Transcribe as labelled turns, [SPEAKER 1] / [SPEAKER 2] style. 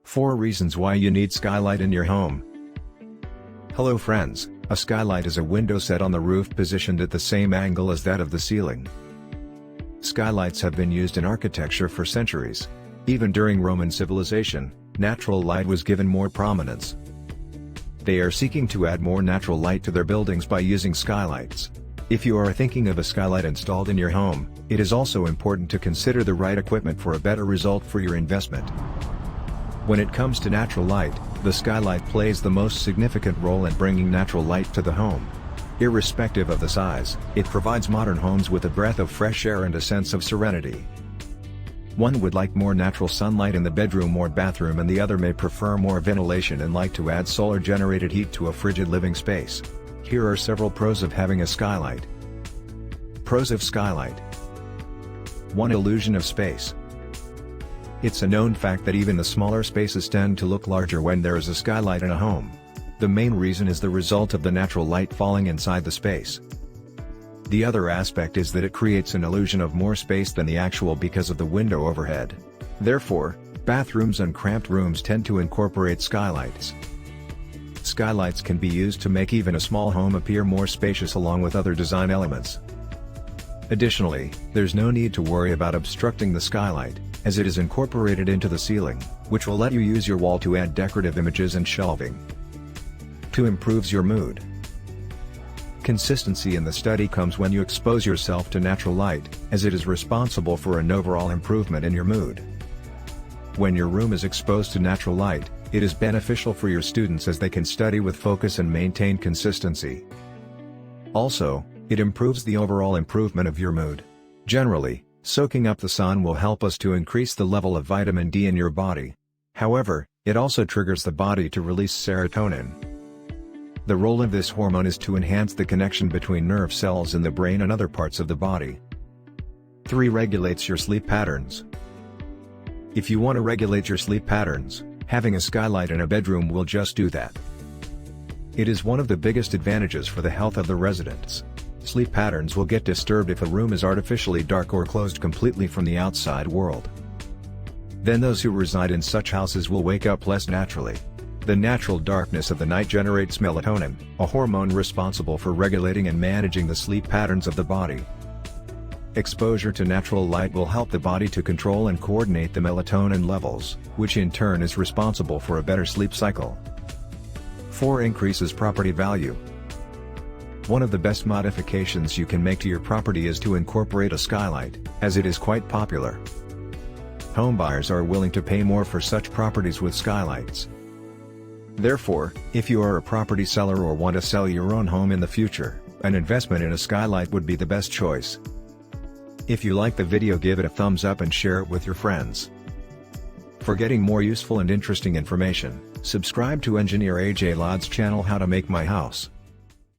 [SPEAKER 1] 4 reasons why you need skylight in your home. Hello friends, a skylight is a window set on the roof positioned at the same angle as that of the ceiling. Skylights have been used in architecture for centuries. Even during Roman civilization, natural light was given more prominence. They are seeking to add more natural light to their buildings by using skylights. If you are thinking of a skylight installed in your home, it is also important to consider the right equipment for a better result for your investment. When it comes to natural light, the skylight plays the most significant role in bringing natural light to the home. Irrespective of the size, it provides modern homes with a breath of fresh air and a sense of serenity. One would like more natural sunlight in the bedroom or bathroom, and the other may prefer more ventilation and like to add solar-generated heat to a frigid living space. Here are several pros of having a skylight. Pros of skylight. 1. Illusion of space. It's a known fact that even the smaller spaces tend to look larger when there is a skylight in a home. The main reason is the result of the natural light falling inside the space. The other aspect is that it creates an illusion of more space than the actual because of the window overhead. Therefore, bathrooms and cramped rooms tend to incorporate skylights. Skylights can be used to make even a small home appear more spacious along with other design elements. Additionally, there's no need to worry about obstructing the skylight, as it is incorporated into the ceiling, which will let you use your wall to add decorative images and shelving. 2. Improves your mood. Consistency in the study comes when you expose yourself to natural light, as it is responsible for an overall improvement in your mood. When your room is exposed to natural light, it is beneficial for your students as they can study with focus and maintain consistency. Also, it improves the overall improvement of your mood. Generally, soaking up the sun will help us to increase the level of vitamin D in your body. However, it also triggers the body to release serotonin. The role of this hormone is to enhance the connection between nerve cells in the brain and other parts of the body. 3. Regulates your sleep patterns. If you want to regulate your sleep patterns, having a skylight in a bedroom will just do that. It is one of the biggest advantages for the health of the residents. Sleep patterns will get disturbed if a room is artificially dark or closed completely from the outside world. Then those who reside in such houses will wake up less naturally. The natural darkness of the night generates melatonin, a hormone responsible for regulating and managing the sleep patterns of the body. Exposure to natural light will help the body to control and coordinate the melatonin levels, which in turn is responsible for a better sleep cycle. 4. Increases property value. One of the best modifications you can make to your property is to incorporate a skylight, as it is quite popular. Homebuyers are willing to pay more for such properties with skylights. Therefore, if you are a property seller or want to sell your own home in the future, an investment in a skylight would be the best choice. If you like the video, give it a thumbs up and share it with your friends. For getting more useful and interesting information, subscribe to Engineer AJ Ladd's channel How to Make My House.